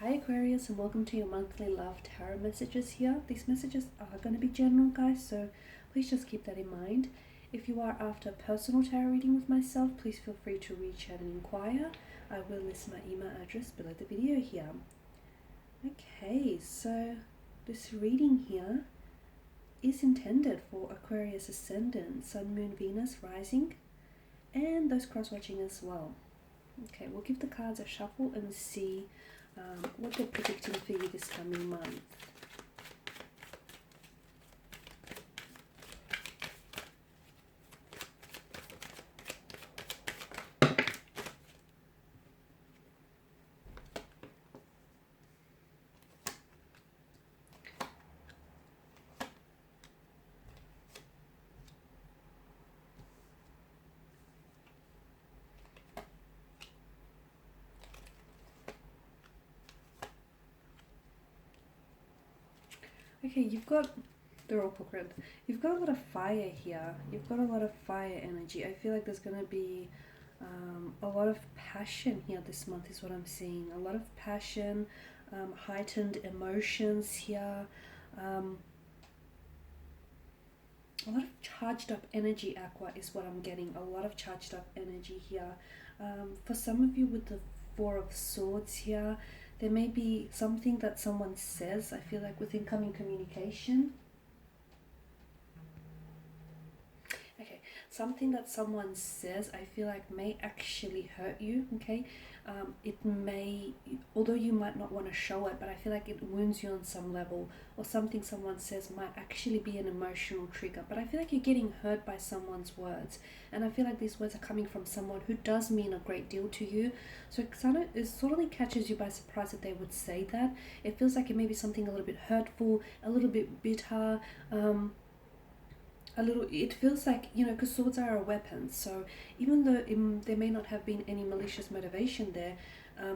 Hi Aquarius, and welcome to your monthly love tarot messages here. These messages are going to be general, guys, so please just keep that in mind. If you are after a personal tarot reading with myself, please feel free to reach out and inquire. I will list my email address below the video here. Okay, so this reading here is intended for Aquarius ascendant, Sun, Moon, Venus, rising, and those cross-watching as well. Okay, we'll give the cards a shuffle and see what they're predicting for you this coming month. Okay, they're all crooked. You've got a lot of fire here. You've got a lot of fire energy. I feel like there's going to be a lot of passion here this month is what I'm seeing. A lot of passion, heightened emotions here. A lot of charged up energy, Aqua, is what I'm getting. A lot of charged up energy here. For some of you with the Four of Swords here, there may be something that someone says, I feel like, with incoming communication. Okay, something that someone says, I feel like, may actually hurt you, okay? It may, although you might not want to show it, but I feel like it wounds you on some level, or something someone says might actually be an emotional trigger. But I feel like you're getting hurt by someone's words, and I feel like these words are coming from someone who does mean a great deal to you. So it sort of catches you by surprise that they would say that. It feels like it may be something a little bit hurtful, a little bit bitter, it feels like, because swords are a weapon, so even though there may not have been any malicious motivation there,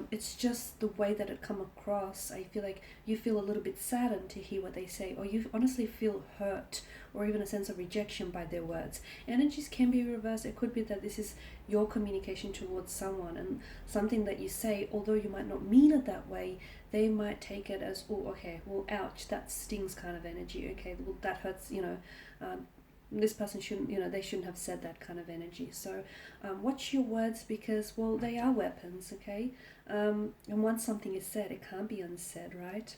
it's just the way that it come across. I feel like you feel a little bit saddened to hear what they say, or you honestly feel hurt, or even a sense of rejection by their words. Energies can be reversed. It could be that this is your communication towards someone, and something that you say, although you might not mean it that way, they might take it as, oh, okay, well, ouch, that stings kind of energy. Okay, well, that hurts, this person shouldn't, they shouldn't have said that kind of energy. So watch your words, because, well, they are weapons, okay? And once something is said, it can't be unsaid, right?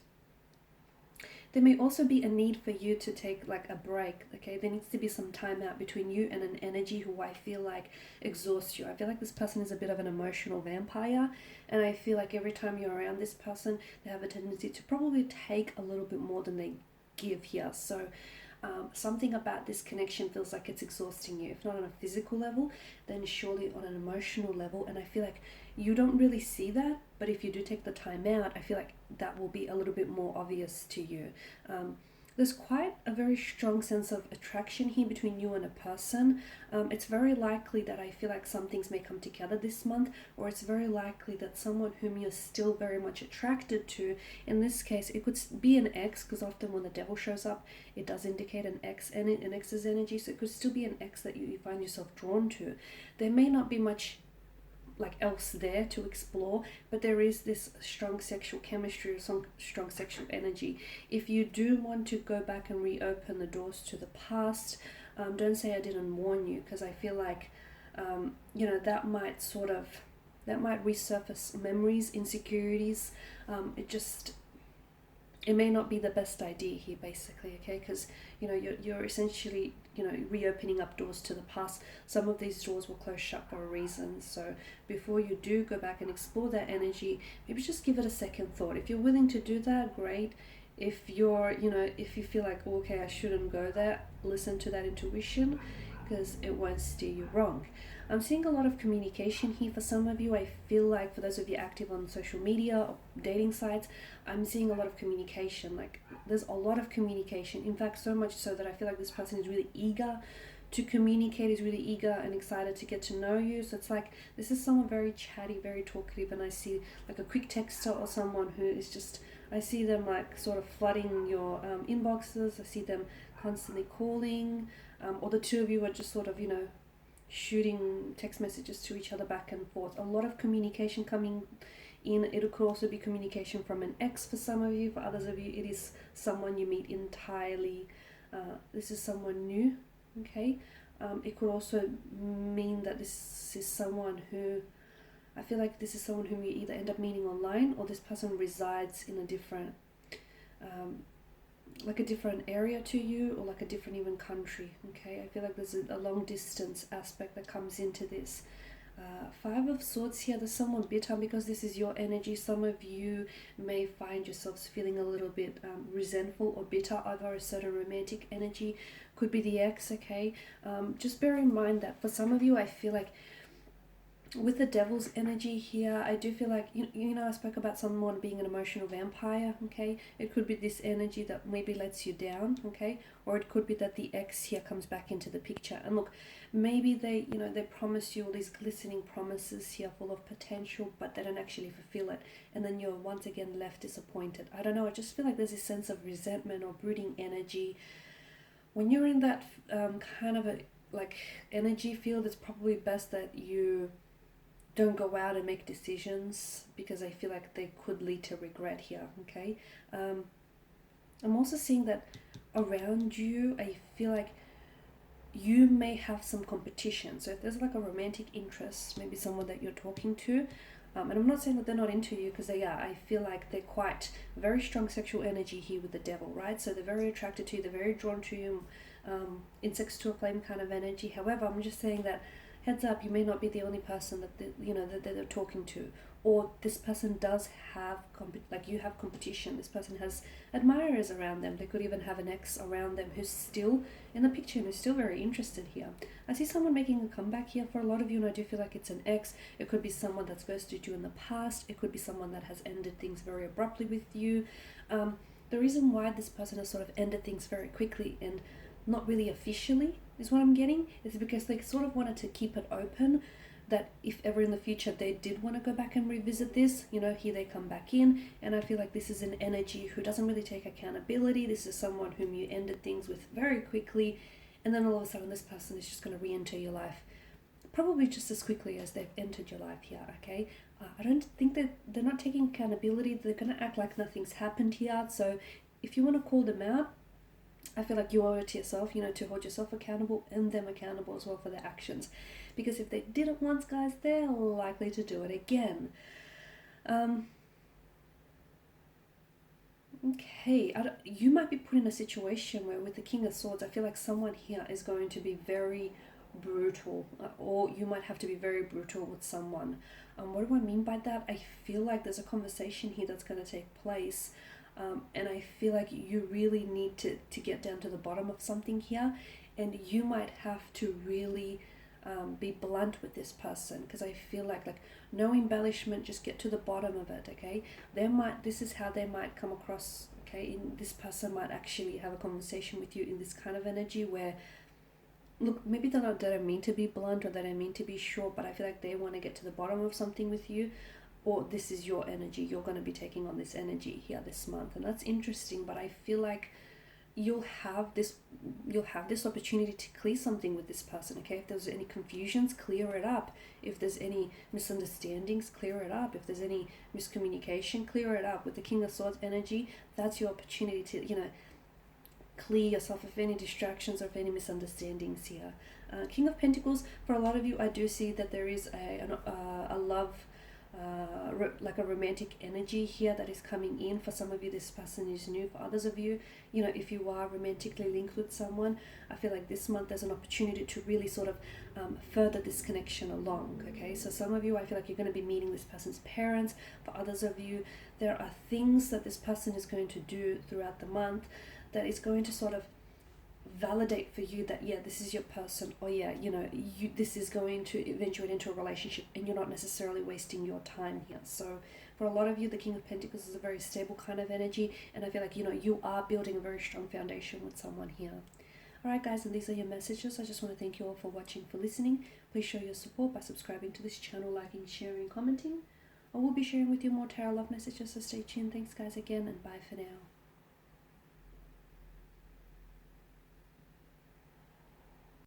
There may also be a need for you to take like a break, okay? There needs to be some time out between you and an energy who I feel like exhausts you. I feel like this person is a bit of an emotional vampire, and I feel like every time you're around this person, they have a tendency to probably take a little bit more than they give here. So something about this connection feels like it's exhausting you. If not on a physical level, then surely on an emotional level. And I feel like you don't really see that, but if you do take the time out, I feel like that will be a little bit more obvious to you. There's quite a very strong sense of attraction here between you and a person. It's very likely that I feel like some things may come together this month, or it's very likely that someone whom you're still very much attracted to, in this case, it could be an ex, because often when the devil shows up, it does indicate an ex's energy, so it could still be an ex that you find yourself drawn to. There may not be much like else there to explore, but there is this strong sexual chemistry or some strong sexual energy. If you do want to go back and reopen the doors to the past, don't say I didn't warn you, because I feel like that might resurface memories, insecurities. It may not be the best idea here, basically, okay? Because you're essentially reopening up doors to the past. Some of these doors will close shut for a reason. So before you do go back and explore that energy, maybe just give it a second thought. If you're willing to do that, great. If if you feel like, okay, I shouldn't go there, listen to that intuition, because it won't steer you wrong. I'm seeing a lot of communication here for some of you. I feel like for those of you active on social media or dating sites, I'm seeing a lot of communication. Like, there's a lot of communication. In fact, so much so that I feel like this person is really eager to communicate, is really eager and excited to get to know you. So it's like, this is someone very chatty, very talkative, and I see like a quick texter or someone who is just, I see them like sort of flooding your inboxes. I see them constantly calling, or the two of you are just sort of, shooting text messages to each other back and forth. A lot of communication coming in. It could also be communication from an ex for some of you. For others of you, it is someone you meet entirely. This is someone new, okay? It could also mean that this is someone who, I feel like this is someone whom you either end up meeting online, or this person resides in a different, like a different area to you, or like a different even country, okay? I feel like there's a long distance aspect that comes into this. Five of Swords here, there's someone bitter because this is your energy. Some of you may find yourselves feeling a little bit resentful or bitter over a certain romantic energy. Could be the ex, okay? Just bear in mind that for some of you, I feel like with the Devil's energy here, I do feel like, you know, I spoke about someone being an emotional vampire, okay? It could be this energy that maybe lets you down, okay? Or it could be that the ex here comes back into the picture. And look, maybe they, you know, they promise you all these glistening promises here full of potential, but they don't actually fulfill it. And then you're once again left disappointed. I don't know, I just feel like there's this sense of resentment or brooding energy. When you're in that kind of a, like, energy field, it's probably best that you don't go out and make decisions, because I feel like they could lead to regret here, okay? I'm also seeing that around you, I feel like you may have some competition. So if there's like a romantic interest, maybe someone that you're talking to, and I'm not saying that they're not into you, because they are. I feel like they're quite very strong sexual energy here with the Devil, right? So they're very attracted to you, they're very drawn to you, insects to a flame kind of energy. However, I'm just saying that heads up, you may not be the only person that that they're talking to, or this person does have you have competition. This person has admirers around them. They could even have an ex around them who's still in the picture and who's still very interested here. I see someone making a comeback here for a lot of you, and I do feel like it's an ex. It could be someone that's ghosted you in the past. It could be someone that has ended things very abruptly with you. The reason why this person has sort of ended things very quickly and not really officially is what I'm getting, is because they sort of wanted to keep it open, that if ever in the future they did want to go back and revisit this, here they come back in. And I feel like this is an energy who doesn't really take accountability. This is someone whom you ended things with very quickly, and then all of a sudden this person is just going to re-enter your life, probably just as quickly as they've entered your life here, okay? I don't think that they're not taking accountability. They're going to act like nothing's happened here. So if you want to call them out, I feel like you owe it to yourself, to hold yourself accountable and them accountable as well for their actions. Because if they did it once, guys, they're likely to do it again. Okay, you might be put in a situation where with the King of Swords, I feel like someone here is going to be very brutal, or you might have to be very brutal with someone. What do I mean by that? I feel like there's a conversation here that's going to take place. And I feel like you really need to get down to the bottom of something here, and you might have to really be blunt with this person, because I feel like no embellishment, just get to the bottom of it, okay? This is how they might come across, okay? And this person might actually have a conversation with you in this kind of energy where, look, maybe they don't mean to be blunt, or they don't mean to be short, but I feel like they want to get to the bottom of something with you. Or this is your energy, you're going to be taking on this energy here this month, and that's interesting. But I feel like you'll have this opportunity to clear something with this person, okay? If there's any confusions, clear it up. If there's any misunderstandings, clear it up. If there's any miscommunication, clear it up. With the King of Swords energy, that's your opportunity to clear yourself of any distractions or of any misunderstandings here. King of Pentacles, for a lot of you, I do see that there is a love, like a romantic energy here that is coming in. For some of you, this person is new. For others of you, if you are romantically linked with someone, I feel like this month there's an opportunity to really sort of further this connection along, okay? So some of you, I feel like you're going to be meeting this person's parents. For others of you, there are things that this person is going to do throughout the month that is going to sort of validate for you that, yeah, this is your person, or yeah, this is going to eventuate into a relationship, and you're not necessarily wasting your time here. So for a lot of you, the King of Pentacles is a very stable kind of energy, and I feel like you are building a very strong foundation with someone here. Alright guys, and these are your messages. I just want to thank you all for watching, for listening. Please show your support by subscribing to this channel, liking, sharing, commenting. I will be sharing with you more tarot love messages, so stay tuned. Thanks guys again, and bye for now.